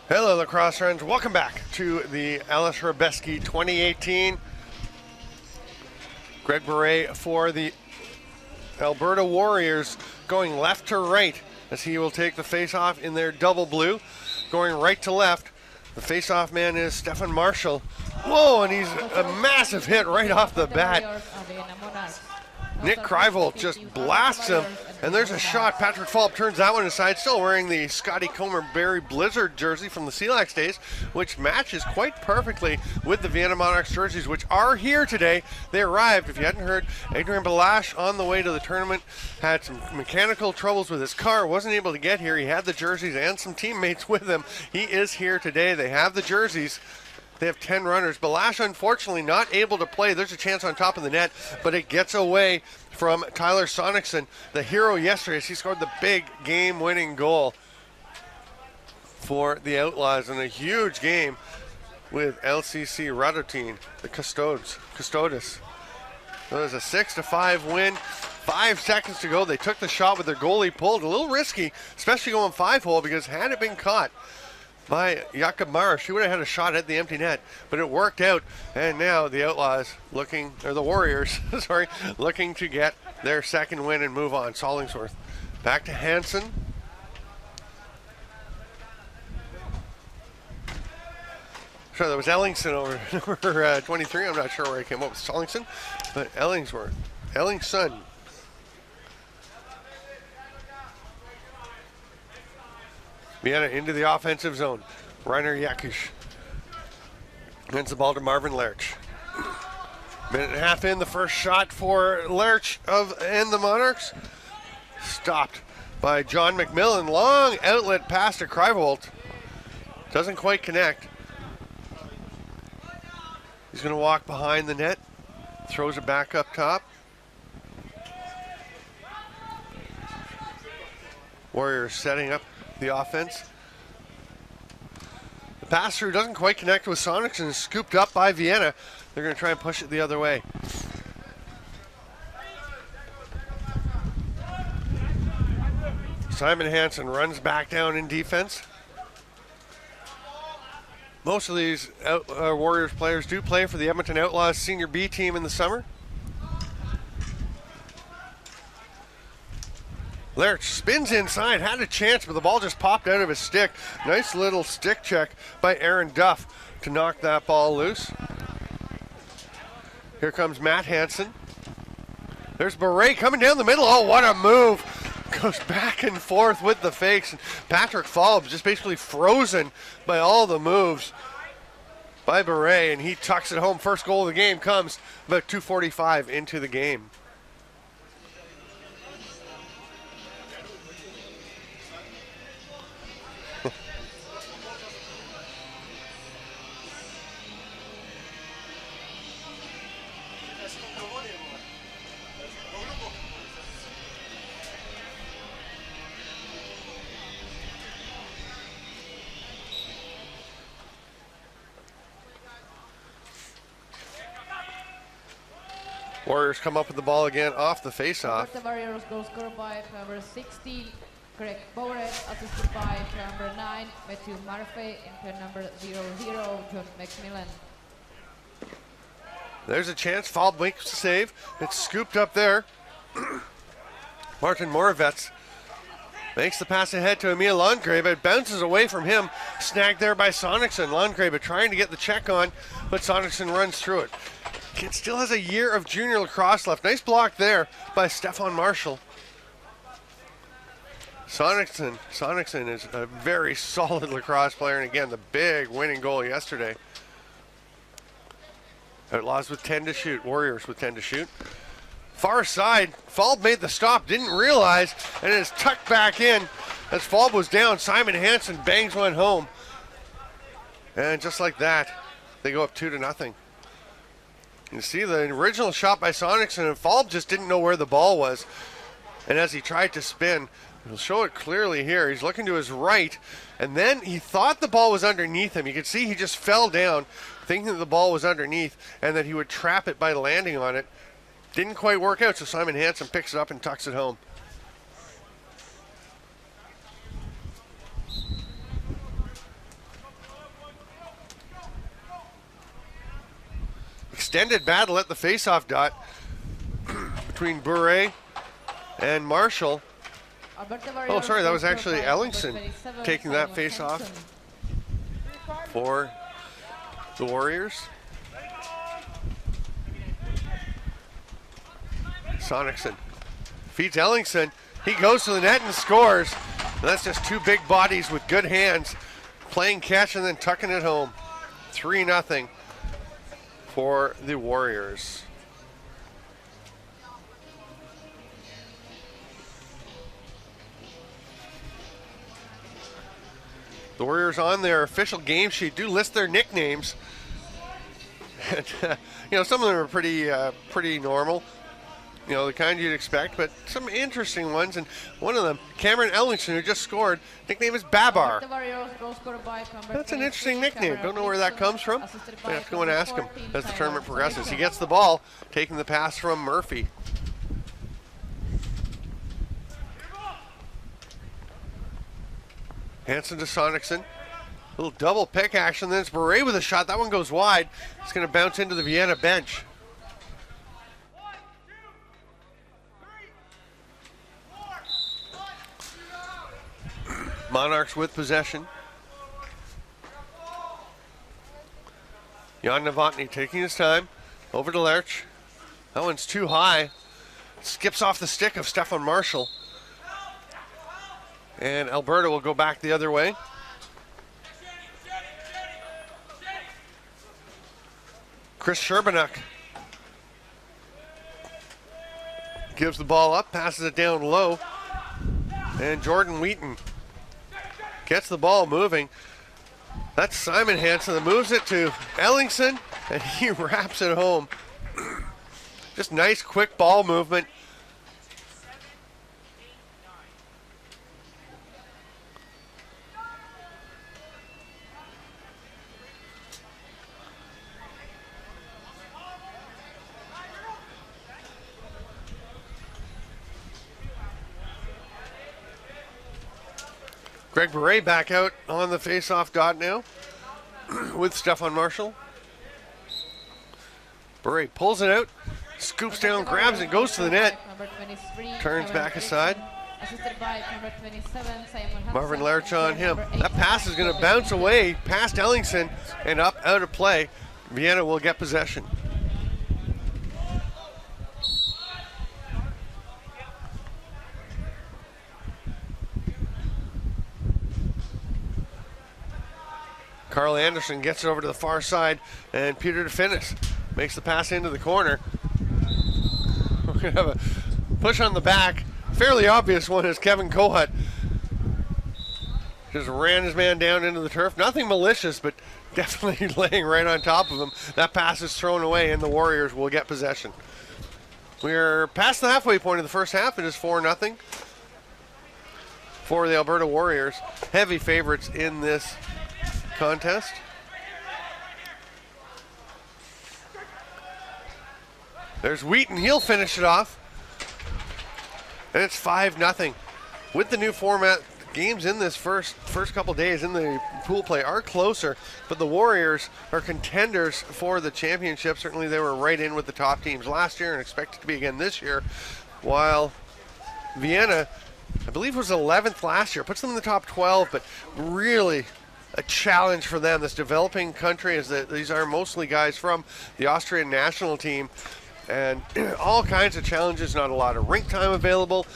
Hello, lacrosse friends. Welcome back to the Aleš Hřebeský 2018. Greg Beret for the Alberta Warriors going left to right as he will take the face-off in their double blue. Going right to left, the face-off man is Stefan Marshall. Whoa, and he's a massive hit right off the bat. Nick Krivold just blasts him, and there's a shot. Patrick Falb turns that one aside, still wearing the Scotty Comer-Barry Blizzard jersey from the CLAX days, which matches quite perfectly with the Vienna Monarchs jerseys, which are here today. They arrived, if you hadn't heard, Adrian Balash on the way to the tournament had some mechanical troubles with his car, wasn't able to get here. He had the jerseys and some teammates with him. He is here today. They have the jerseys. They have 10 runners. Balash, unfortunately, not able to play. There's a chance on top of the net, but it gets away from Tyler Sonicson, the hero yesterday, as he scored the big game-winning goal for the Outlaws in a huge game with LCC Radotin, the Custodes. So it was a 6-5 win. 5 seconds to go. They took the shot with their goalie pulled. A little risky, especially going 5-hole, because had it been caught by Jakob Marsh, he would have had a shot at the empty net, but it worked out, and now the Outlaws the Warriors, sorry, looking to get their second win and move on. Hollingsworth back to Hansen. Sure, that was Ellingson over number 23. I'm not sure where he came up with Sollingson, but Ellingson. Vienna into the offensive zone. Rainer Jakisch hands the ball to Marvin Lerch. Minute and a half in, the first shot for Lerch and the Monarchs. Stopped by John McMillan. Long outlet pass to Krivold. Doesn't quite connect. He's going to walk behind the net. Throws it back up top. Warriors setting up the offense. The pass through doesn't quite connect with Sonics and is scooped up by Vienna. They're going to try and push it the other way. Simon Hansen runs back down in defense. Most of these Warriors players do play for the Edmonton Outlaws Senior B team in the summer. Lerch spins inside, had a chance, but the ball just popped out of his stick. Nice little stick check by Aaron Duff to knock that ball loose. Here comes Matt Hansen. There's Beret coming down the middle. Oh, what a move. Goes back and forth with the fakes. Patrick Falb just basically frozen by all the moves by Beret, and he tucks it home. First goal of the game comes about 2:45 into the game. Warriors come up with the ball again off the face-off. Alberta Warriors goal scored by number 16, Greg Beret, assisted by number 9, Matthew Murphy, and number 00, John McMillan. There's a chance. Falb makes the save. It's scooped up there. Martin Moravets makes the pass ahead to Emil Landgrave. It bounces away from him. Snagged there by Sonicson. Landgrave trying to get the check on, but Sonicson runs through it. Kid still has a year of junior lacrosse left. Nice block there by Stefan Marshall. Sonicson is a very solid lacrosse player, and again, the big winning goal yesterday. Outlaws with 10 to shoot. Warriors with 10 to shoot. Far side. Falb made the stop, didn't realize, and it is tucked back in. As Falb was down, Simon Hansen bangs one home. And just like that, they go up 2-0. You see the original shot by Sonicson, and Falb just didn't know where the ball was. And as he tried to spin, we'll show it clearly here. He's looking to his right, and then he thought the ball was underneath him. You can see he just fell down, thinking that the ball was underneath and that he would trap it by landing on it. Didn't quite work out, so Simon Hansen picks it up and tucks it home. extended battle at the face-off dot between Bure and Marshall. Oh, sorry, that was actually Ellingson taking that face-off for the Warriors. Sonicson feeds Ellingson. He goes to the net and scores. And that's just two big bodies with good hands playing catch and then tucking it home. 3-0 for the Warriors. The Warriors on their official game sheet do list their nicknames. And, some of them are pretty normal. The kind you'd expect, but some interesting ones. And one of them, Cameron Ellingson, who just scored, nickname is Babar. That's an interesting nickname. Don't know where that comes from. I have to go and ask him as the tournament progresses. He gets the ball, taking the pass from Murphy. Hansen to Sonicson. Little double pick action, then it's Bure with a shot. That one goes wide. It's going to bounce into the Vienna bench. Monarchs with possession. Jan Novotny taking his time. Over to Lerch. That one's too high. Skips off the stick of Stefan Marshall. And Alberta will go back the other way. Chris Sherbanuk gives the ball up, passes it down low. And Jordan Wheaton gets the ball moving. That's Simon Hansen that moves it to Ellingson, and he wraps it home. Just nice, quick ball movement. Greg Bure back out on the face-off dot now with Stefan Marshall. Bure pulls it out, scoops down, grabs it, goes to the net, turns back aside. Marvin Lerch on him. That pass is going to bounce away past Ellingson and up out of play. Vienna will get possession. Carl Anderson gets it over to the far side, and Peter DeFinis makes the pass into the corner. We're going to have a push on the back. Fairly obvious one as Kevin Kohut just ran his man down into the turf. Nothing malicious, but definitely laying right on top of him. That pass is thrown away, and the Warriors will get possession. We're past the halfway point of the first half. It is 4-0 for the Alberta Warriors. Heavy favorites in this contest. There's Wheaton, he'll finish it off. And it's 5-0. With the new format, games in this first couple days in the pool play are closer, but the Warriors are contenders for the championship. Certainly they were right in with the top teams last year and expected to be again this year, while Vienna, I believe, was 11th last year. Puts them in the top 12, but really a challenge for them. This developing country, is that these are mostly guys from the Austrian national team, and all kinds of challenges. Not a lot of rink time available.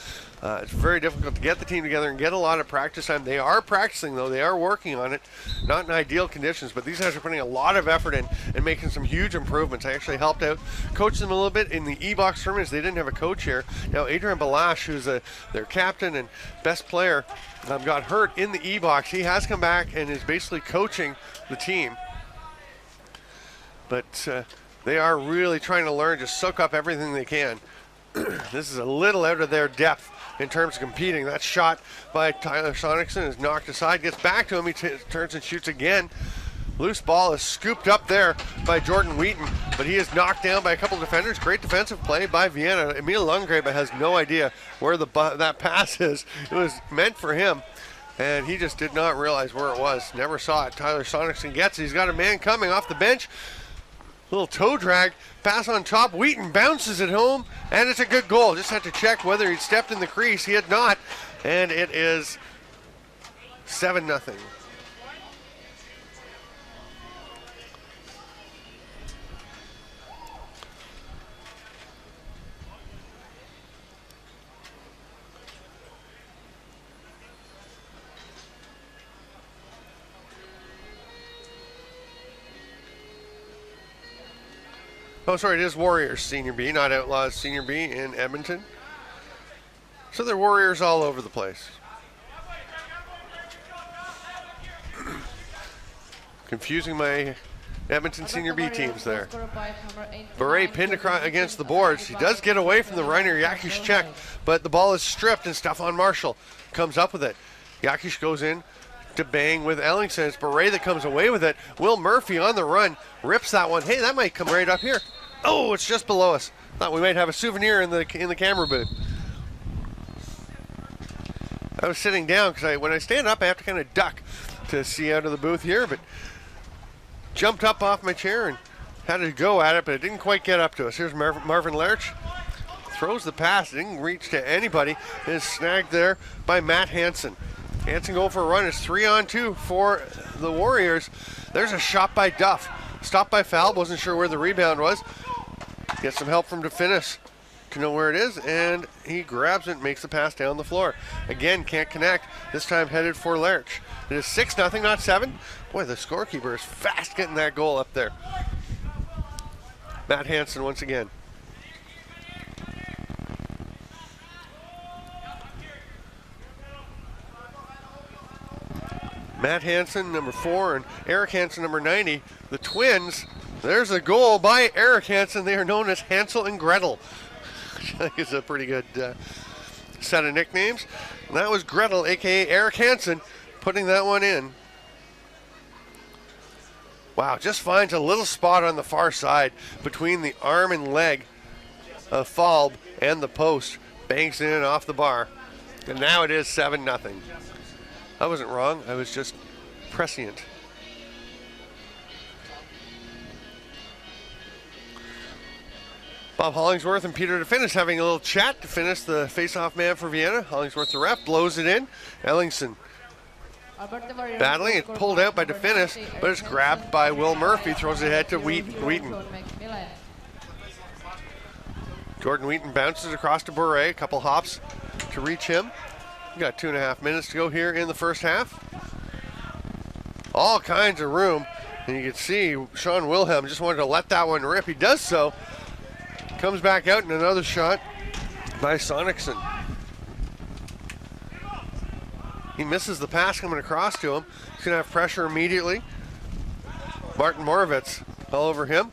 It's very difficult to get the team together and get a lot of practice time. They are practicing, though. They are working on it. Not in ideal conditions, but these guys are putting a lot of effort in and making some huge improvements. I actually helped out, coached them a little bit in the E-Box tournaments. They didn't have a coach here. Now, Adrian Balash, who's their captain and best player, got hurt in the E-Box. He has come back and is basically coaching the team. But they are really trying to learn, just soak up everything they can. This is a little out of their depth in terms of competing. That shot by Tyler Sonicson is knocked aside, gets back to him, he turns and shoots again. Loose ball is scooped up there by Jordan Wheaton, but he is knocked down by a couple of defenders. Great defensive play by Vienna. Emil Lundgren has no idea where that pass is. It was meant for him, and he just did not realize where it was. Never saw it. Tyler Sonicson gets it. He's got a man coming off the bench. Little toe drag, pass on top. Wheaton bounces it home, and it's a good goal. Just had to check whether he'd stepped in the crease. He had not, and it is 7-0. Oh, sorry, it is Warriors Senior B, not Outlaws Senior B in Edmonton. So they're Warriors all over the place. Confusing my Edmonton Senior B teams there. Beret pinned against the boards. He does get away from the Reiner Yakish check, but the ball is stripped and Stefan Marshall comes up with it. Yakish goes in to bang with Ellingson. It's Beret that comes away with it. Will Murphy on the run rips that one. Hey, that might come right up here. Oh, it's just below us. Thought we might have a souvenir in the camera booth. I was sitting down because when I stand up, I have to kind of duck to see out of the booth here, but jumped up off my chair and had to go at it, but it didn't quite get up to us. Here's Marvin Lerch. Throws the pass. Didn't reach to anybody. It is snagged there by Matt Hansen. Hansen going for a run. It's 3-on-2 for the Warriors. There's a shot by Duff. Stopped by Foul. Wasn't sure where the rebound was. Gets some help from DeFinis to know where it is, and he grabs it and makes the pass down the floor. Again, can't connect. This time headed for Lerch. It is 6-0, not 7. Boy, the scorekeeper is fast getting that goal up there. Matt Hansen once again. Matt Hansen, number 4, and Eric Hansen, number 90. The twins, there's a goal by Eric Hansen. They are known as Hansel and Gretel. I think it's a pretty good set of nicknames. And that was Gretel, a.k.a. Eric Hansen, putting that one in. Wow, just finds a little spot on the far side between the arm and leg of Falb and the post. Banks in off the bar. And now it is 7-0. I wasn't wrong, I was just prescient. Bob Hollingsworth and Peter DeFinis having a little chat to finish the face-off man for Vienna. Hollingsworth, the ref, blows it in. Ellingson battling, it's pulled out by DeFinis, but it's grabbed by Will Murphy, throws it ahead to Wheaton. Jordan Wheaton bounces across to Bure, a couple hops to reach him. We got 2.5 minutes to go here in the first half. All kinds of room, and you can see Sean Wilhelm just wanted to let that one rip. He does so. Comes back out in another shot by Sonicson. He misses the pass coming across to him. He's going to have pressure immediately. Martin Moravitz all over him.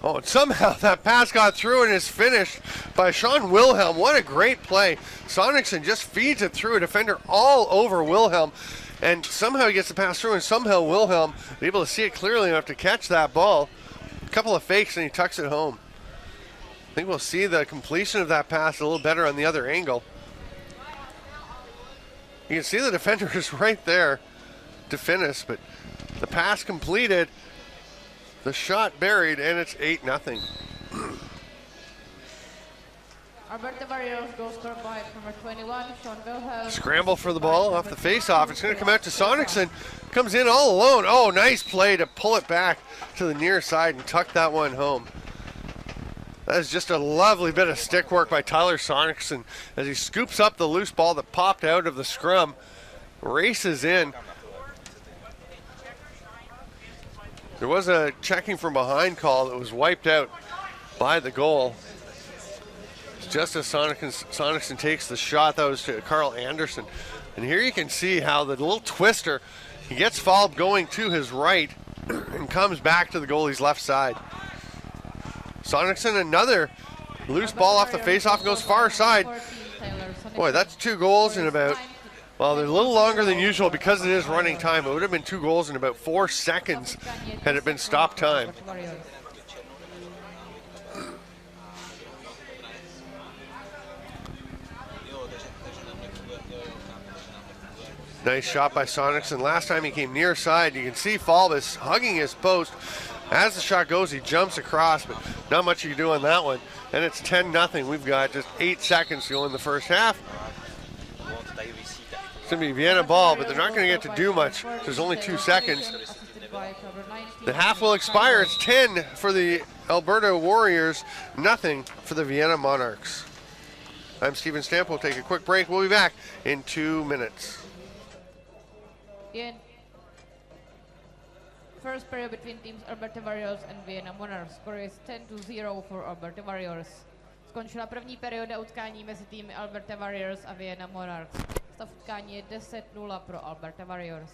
Oh, and somehow that pass got through and is finished by Sean Wilhelm. What a great play. Sonicson just feeds it through, a defender all over Wilhelm. And somehow he gets the pass through, and somehow Wilhelm is able to see it clearly enough to catch that ball. A couple of fakes and he tucks it home. I think we'll see the completion of that pass a little better on the other angle. You can see the defender is right there to finish, but the pass completed, the shot buried, and it's 8-0. Alberta Warriors goal scored by number 21, Sean Wilhelm. Scramble for the ball off the face-off. It's going to come out to Sonicson. Comes in all alone. Oh, nice play to pull it back to the near side and tuck that one home. That is just a lovely bit of stick work by Tyler Sonicson as he scoops up the loose ball that popped out of the scrum, races in. There was a checking from behind call that was wiped out by the goal. Just as Sonicson takes the shot, that was to Carl Anderson. And here you can see how the little twister, he gets Falb going to his right and comes back to the goalie's left side. Sonicson, another loose ball off the face-off, goes far side. Boy, that's 2 goals in about, well, they're a little longer than usual because it is running time. It would have been 2 goals in about 4 seconds had it been stop time. Nice shot by Sonicson. Last time he came near side, you can see Falb is hugging his post. As the shot goes, he jumps across, but not much you can do on that one. And it's 10-0. We've got just 8 seconds to go in the first half. It's going to be Vienna ball, but they're not going to get to do much. There's only 2 seconds. The half will expire. It's 10 for the Alberta Warriors, nothing for the Vienna Monarchs. I'm Steven Stamp. We'll take a quick break. We'll be back in 2 minutes. First period between teams Alberta Warriors and Vienna Monarchs. Score is 10-0 for Alberta Warriors. Skončila první perioda utkání mezi týmy Alberta Warriors a Vienna Monarchs. Stav utkání je 10-0 pro Alberta Warriors.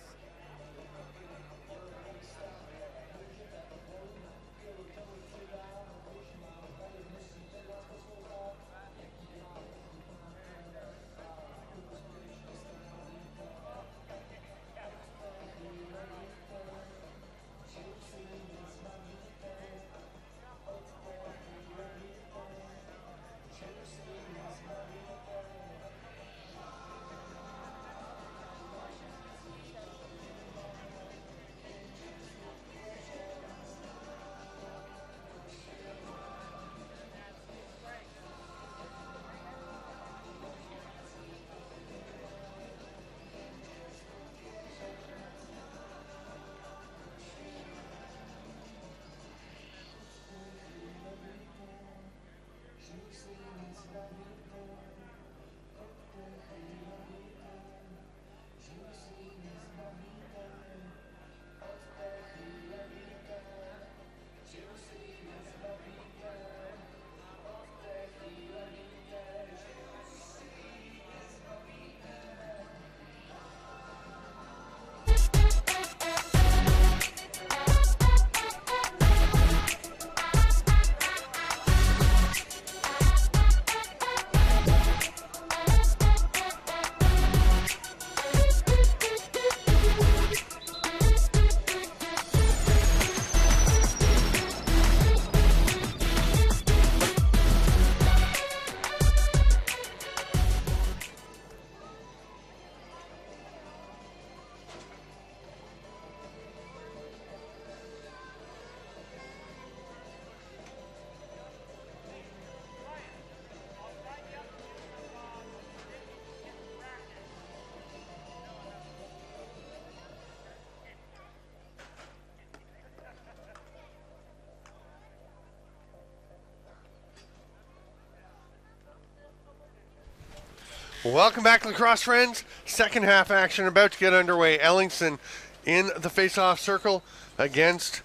Welcome back to Lacrosse, friends. Second half action about to get underway. Ellingson in the face-off circle against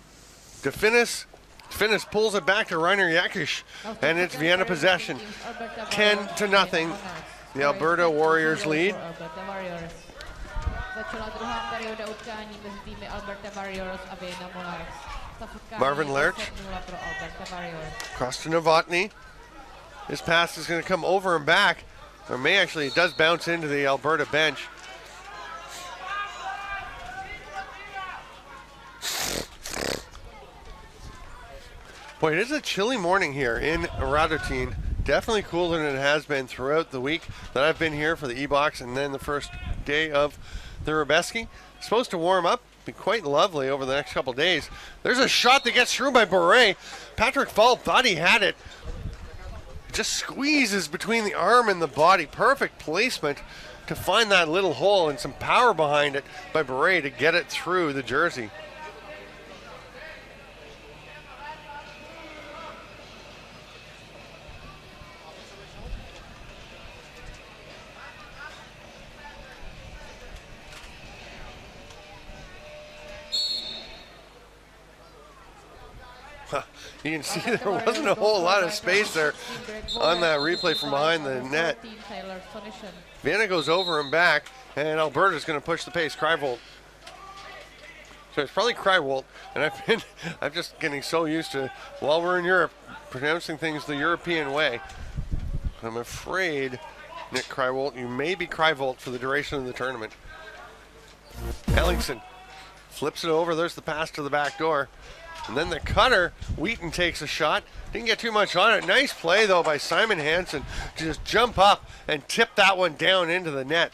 DeFinis. DeFinis pulls it back to Rainer Jakisch, and it's Vienna possession. 10-0. The Alberta Warriors lead. Marvin Lerch. Across to Novotny. His pass is going to come over and back. Or may actually, it does bounce into the Alberta bench. Boy, it is a chilly morning here in Radotin. Definitely cooler than it has been throughout the week that I've been here for the E-Box and then the first day of the Hřebeský. Supposed to warm up, be quite lovely over the next couple days. There's a shot that gets through by Beret. Patrick Fall thought he had it. Just squeezes between the arm and the body. Perfect placement to find that little hole, and some power behind it by Beret to get it through the jersey. You can see there wasn't a whole lot of space there on that replay from behind the net. Vienna goes over and back, and Alberta's going to push the pace. Kryvolt. So it's probably Kryvolt, and I'm just getting so used to, while we're in Europe, pronouncing things the European way. I'm afraid, Nick Kryvolt, you may be Kryvolt for the duration of the tournament. Ellingson flips it over. There's the pass to the back door. And then the cutter, Wheaton takes a shot. Didn't get too much on it. Nice play, though, by Simon Hansen to just jump up and tip that one down into the net.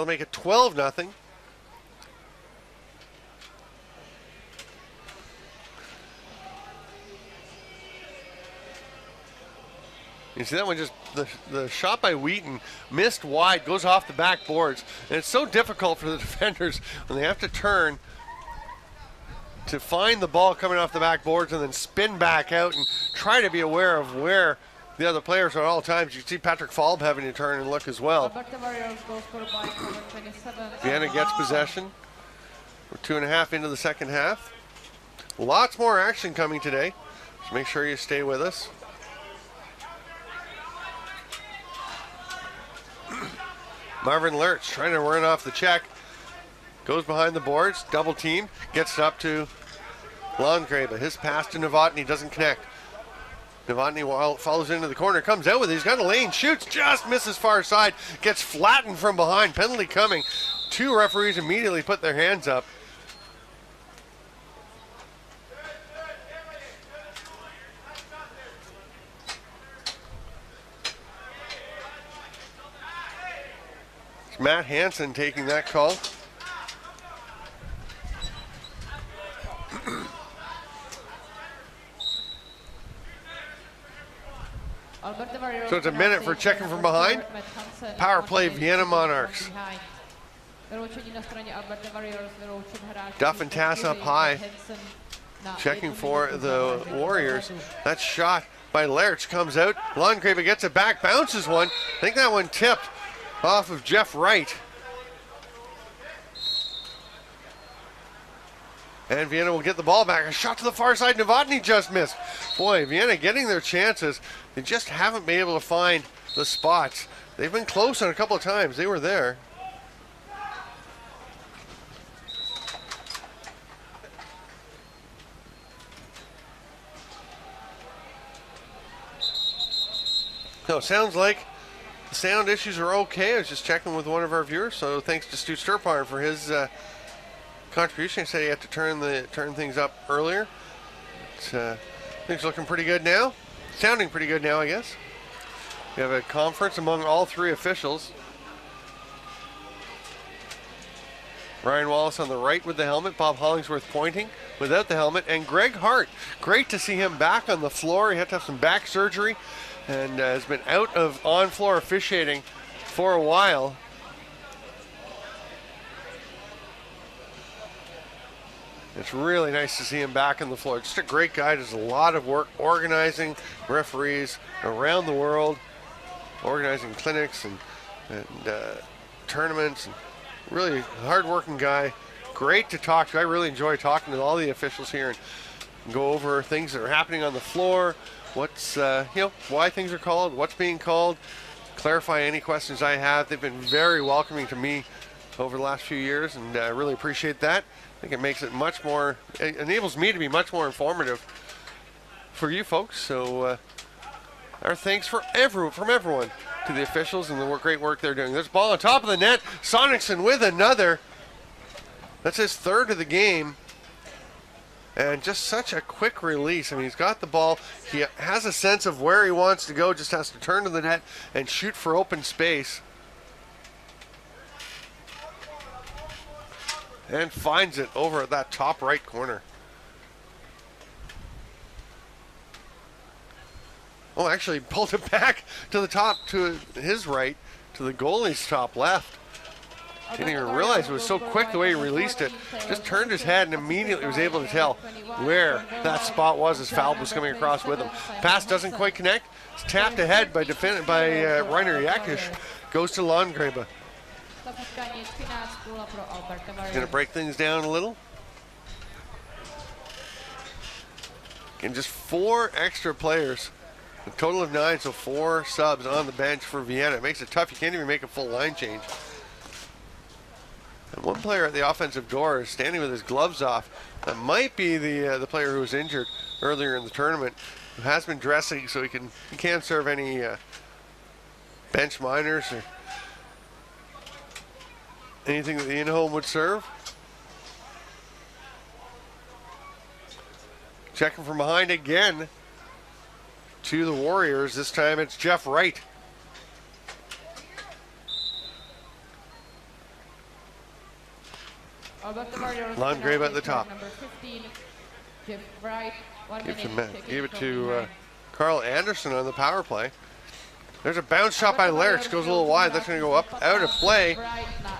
They'll make it 12-0. You see that one, just the shot by Wheaton missed wide, goes off the backboards. And it's so difficult for the defenders when they have to turn to find the ball coming off the backboards and then spin back out and try to be aware of where the other players are at all times. You see Patrick Falb having to turn and look as well. Vienna gets possession. We're 2.5 into the second half. Lots more action coming today, so make sure you stay with us. Marvin Lurch trying to run off the check. Goes behind the boards, double team, gets it up to Landgrave. His pass to Novotny doesn't connect. Novotny follows into the corner, comes out with it. He's got a lane, shoots, just misses far side, gets flattened from behind. Penalty coming. 2 referees immediately put their hands up. It's Matt Hansen taking that call. So it's a minute for checking from behind. Power play, Vienna Monarchs. Duff and Tass up high. Checking for the Warriors. That shot by Lerch comes out. Landgrave gets it back, bounces one. I think that one tipped off of Jeff Wright. And Vienna will get the ball back. A shot to the far side. Novotny just missed. Boy, Vienna getting their chances. They just haven't been able to find the spots. They've been close on a couple of times. They were there. So it sounds like the sound issues are okay. I was just checking with one of our viewers. So thanks to Stu Sturpar for his contribution. He said he had to turn things up earlier. Things looking pretty good now. Sounding pretty good now, I guess. We have a conference among all 3 officials. Ryan Wallace on the right with the helmet. Bob Hollingsworth pointing without the helmet. And Greg Hart. Great to see him back on the floor. He had to have some back surgery and has been out of on-floor officiating for a while. It's really nice to see him back on the floor. Just a great guy. Does a lot of work organizing referees around the world, organizing clinics and tournaments. And really hard-working guy. Great to talk to. I really enjoy talking to all the officials here and go over things that are happening on the floor. What's why things are called, what's being called, clarify any questions I have. They've been very welcoming to me over the last few years, and I really appreciate that. I think it makes it much more, it enables me to be much more informative for you folks. So our thanks from everyone to the officials and the great work they're doing. There's ball on top of the net. Sonicson with another. That's his 3rd of the game. And just such a quick release. I mean, he's got the ball. He has a sense of where he wants to go. Just has to turn to the net and shoot for open space. And finds it over at that top right corner. Oh, actually pulled it back to the top, to his right, to the goalie's top left. Didn't even realize it was so quick the way he released it. Just turned his head and immediately was able to tell where that spot was as Falb was coming across with him. Pass doesn't quite connect. It's tapped ahead by Rainer Yakish. Goes to Landgrave. Going to break things down a little. And just 4 extra players. A total of 9, so 4 subs on the bench for Vienna. It makes it tough. You can't even make a full line change. And one player at the offensive door is standing with his gloves off. That might be the player who was injured earlier in the tournament, who has been dressing, so he can serve any bench minors or anything that the in-home would serve. Checking from behind again to the Warriors. This time it's Jeff Wright. Alberta Warriors. Landgrave at the top. Number 15, Jeff Bright. 1 minute. Gave it to Carl Anderson on the power play. There's a bounce shot by Larich, goes a little wide. That's going to go up, out of play.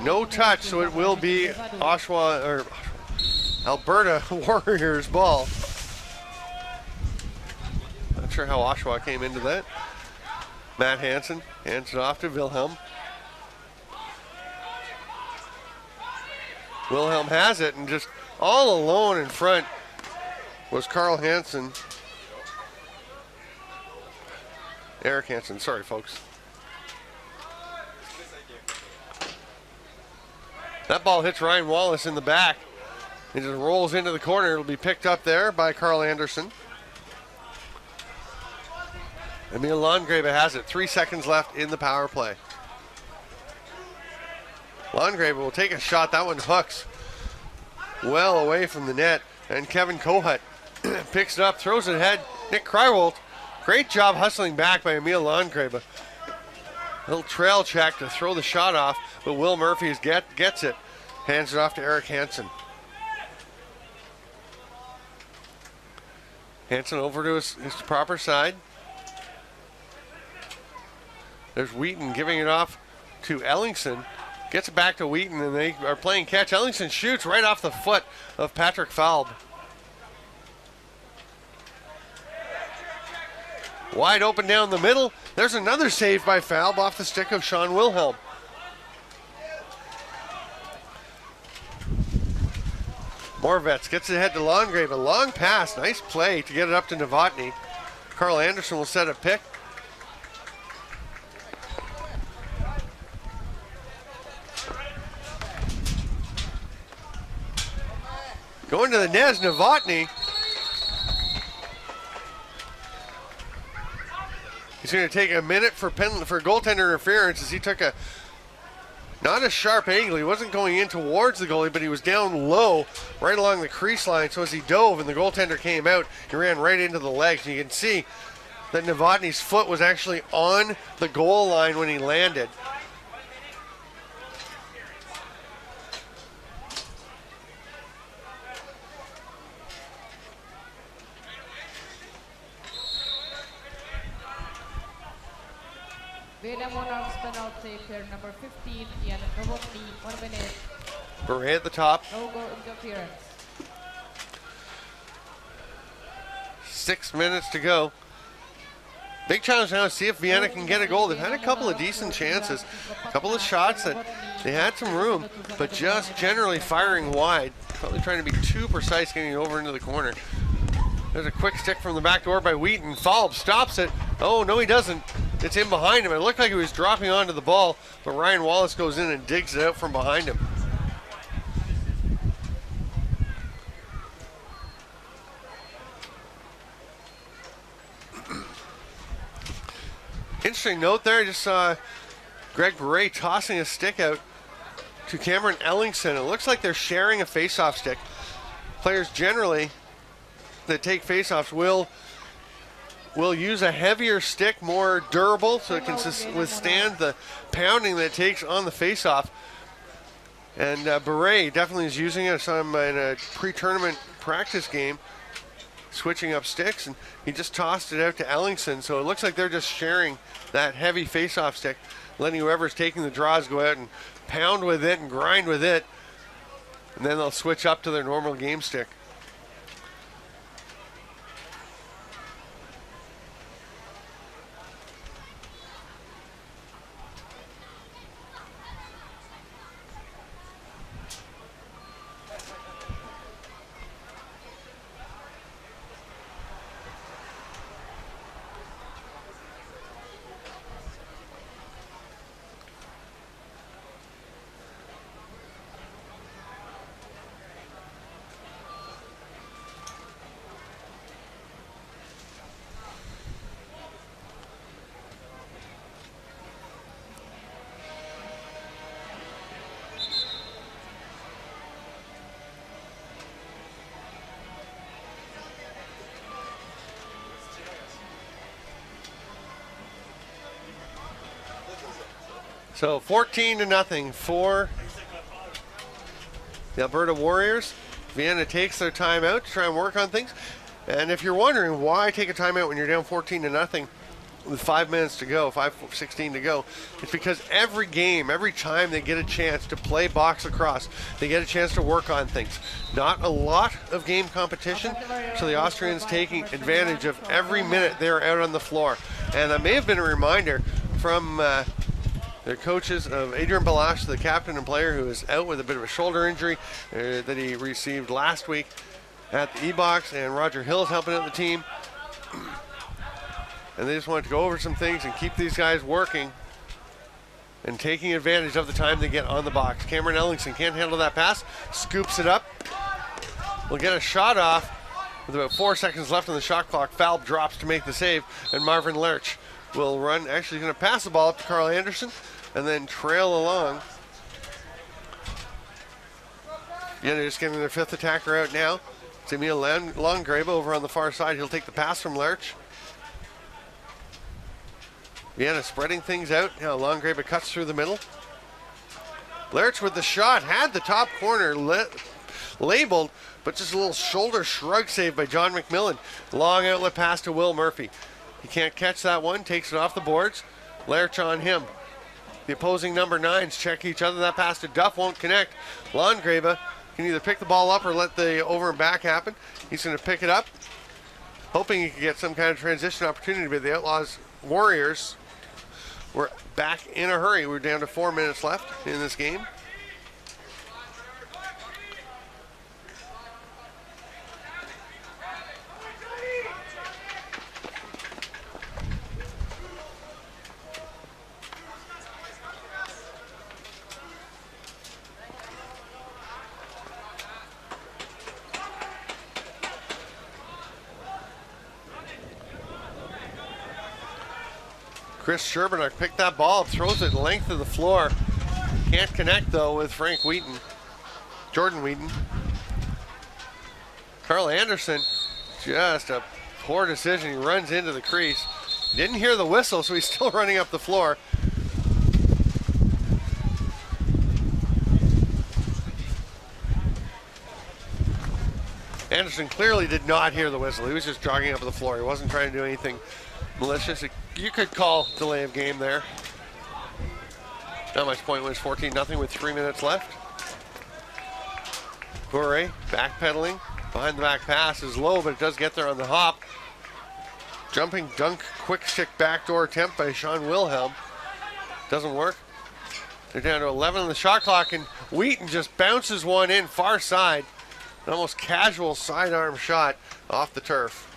No touch, so it will be Oshawa or Alberta Warriors ball. Not sure how Oshawa came into that. Matt Hansen hands it off to Wilhelm. Wilhelm has it, and just all alone in front was Carl Hansen. Eric Hansen, sorry folks. That ball hits Ryan Wallace in the back. It just rolls into the corner. It'll be picked up there by Carl Anderson. Emil Landgrave has it. 3 seconds left in the power play. Landgrave will take a shot. That one hooks well away from the net. And Kevin Kohut picks it up, throws it ahead. Nick Krywoldt, great job hustling back by Emil Landgrave. A little trail check to throw the shot off, but Will Murphy gets it. Hands it off to Eric Hansen. Hansen over to his proper side. There's Wheaton giving it off to Ellingson. Gets it back to Wheaton, and they are playing catch. Ellingson shoots right off the foot of Patrick Falb. Wide open down the middle. There's another save by Falb off the stick of Sean Wilhelm. Morvetz gets it ahead to Landgrave. A long pass. Nice play to get it up to Novotny. Carl Anderson will set a pick. Going to the net is Novotny. He's going to take a minute for goaltender interference, as he took a not a sharp angle. He wasn't going in towards the goalie, but he was down low right along the crease line. So as he dove and the goaltender came out, he ran right into the legs. And you can see that Novotny's foot was actually on the goal line when he landed. Vienna Monarchs penalty clear number 15, Jan Novotny, 1 minute. Beret at the top. No goal interference. 6 minutes to go. Big challenge now to see if Vienna can get a goal. They've had a couple of decent chances, a couple of shots that they had some room, but just generally firing wide. Probably trying to be too precise getting it over into the corner. There's a quick stick from the back door by Wheaton. Falb stops it. Oh, no, he doesn't. It's in behind him. It looked like he was dropping onto the ball, but Ryan Wallace goes in and digs it out from behind him. Interesting note there. I just saw Greg Beret tossing a stick out to Cameron Ellingson. It looks like they're sharing a face-off stick. Players generally that take face-offs will use a heavier stick, more durable, so it can withstand the pounding that it takes on the face-off. And Beret definitely is using it. I saw him in a pre-tournament practice game, switching up sticks, and he just tossed it out to Ellingson. So it looks like they're just sharing that heavy face-off stick, letting whoever's taking the draws go out and pound with it and grind with it, and then they'll switch up to their normal game stick. So 14-0 for The Alberta Warriors, Vienna takes their timeout to try and work on things. And if you're wondering why take a timeout when you're down 14-0 with 5 minutes to go, 5:16 to go, it's because every game, every time they get a chance to play box lacrosse, they get a chance to work on things. Not a lot of game competition, so the Austrians taking advantage of every minute they're out on the floor. And that may have been a reminder from their coaches of Adrian Balash, the captain and player who is out with a bit of a shoulder injury that he received last week at the E-Box, and Roger Hill's helping out the team. And they just wanted to go over some things and keep these guys working and taking advantage of the time they get on the box. Cameron Ellingson can't handle that pass, scoops it up. Will get a shot off with about 4 seconds left on the shot clock. Foul drops to make the save, and Marvin Lerch will run. Actually, he's going to pass the ball up to Carl Anderson and then trail along. Yeah, they're just getting their 5th attacker out now. It's Emil Longrave over on the far side. He'll take the pass from Lerch. Vienna spreading things out. Now Longrave cuts through the middle. Lerch with the shot. Had the top corner labeled, but just a little shoulder shrug save by John McMillan. Long outlet pass to Will Murphy. He can't catch that one. Takes it off the boards. Lerch on him. The opposing number 9s check each other. That pass to Duff won't connect. Longrave can either pick the ball up or let the over and back happen. He's going to pick it up, hoping he can get some kind of transition opportunity, but the Outlaws Warriors were back in a hurry. We're down to 4 minutes left in this game. Chris Sherburnock picked that ball up, throws it length of the floor. Can't connect though with Frank Wheaton, Jordan Wheaton. Carl Anderson, just a poor decision. He runs into the crease. Didn't hear the whistle, so he's still running up the floor. Anderson clearly did not hear the whistle. He was just jogging up the floor. He wasn't trying to do anything malicious. You could call delay of game there. Not much point when it's 14-0 with 3 minutes left. Gouré backpedaling. Behind the back pass is low, but it does get there on the hop. Jumping dunk, quick stick backdoor attempt by Sean Wilhelm. Doesn't work. They're down to 11 on the shot clock, and Wheaton just bounces one in far side. An almost casual sidearm shot off the turf.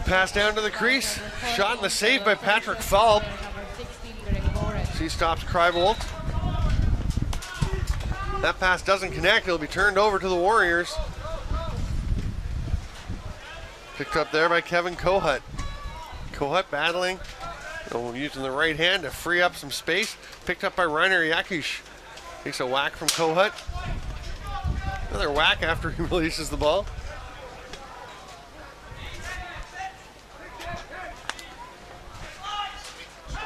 Pass down to the crease. Shot in the save by Patrick Falb. She stops Kreibold. That pass doesn't connect. It'll be turned over to the Warriors. Picked up there by Kevin Kohut. Kohut battling, using the right hand to free up some space. Picked up by Rainer Yakush. Takes a whack from Kohut. Another whack after he releases the ball.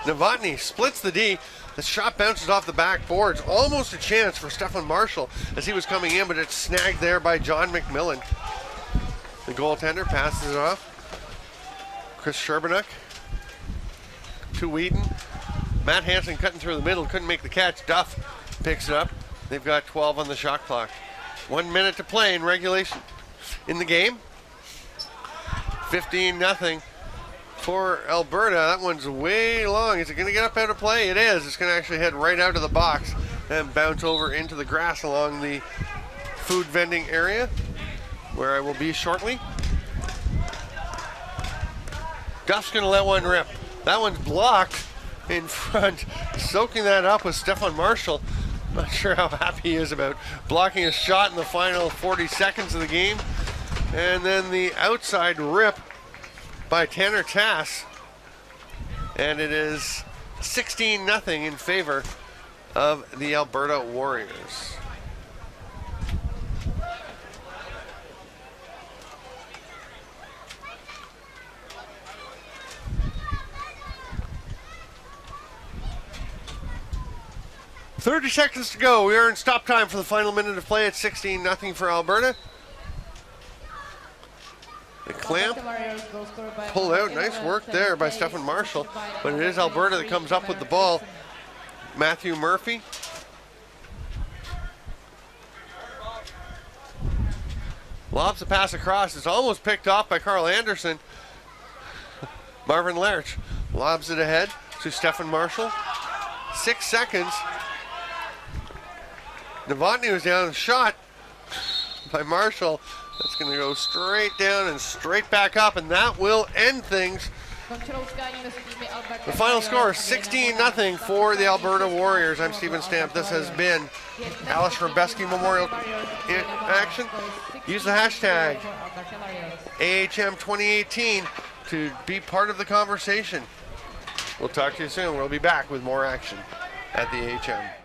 Novotny splits the D. The shot bounces off the backboards. Almost a chance for Stefan Marshall as he was coming in, but it's snagged there by John McMillan. The goaltender passes it off. Chris Sherburnock to Wheaton. Matt Hansen cutting through the middle, couldn't make the catch. Duff picks it up. They've got 12 on the shot clock. 1 minute to play in regulation. In the game, 15-0. For Alberta. That one's way long. Is it going to get up out of play? It is. It's going to actually head right out of the box and bounce over into the grass along the food vending area, where I will be shortly. Duff's going to let one rip. That one's blocked in front. Soaking that up with Stefan Marshall. Not sure how happy he is about blocking a shot in the final 40 seconds of the game. And then the outside rip by Tanner Tass. And it is 16-0 in favor of the Alberta Warriors. "30 seconds to go. We are in stop time for the final minute of play at 16-0 for Alberta. The clamp pulled out. Nice work there by Stefan Marshall. But it is Alberta that comes up with the ball. Matthew Murphy. Lobs the pass across. It's almost picked off by Carl Anderson. Marvin Lerch lobs it ahead to Stefan Marshall. 6 seconds. Novotny was down. Shot by Marshall. That's going to go straight down and straight back up, and that will end things. The final score, 16-0 for the Alberta Warriors. I'm Steven Stamp. This has been Aleš Hřebeský Memorial in action. Use the hashtag AHM2018 to be part of the conversation. We'll talk to you soon. We'll be back with more action at the AHM.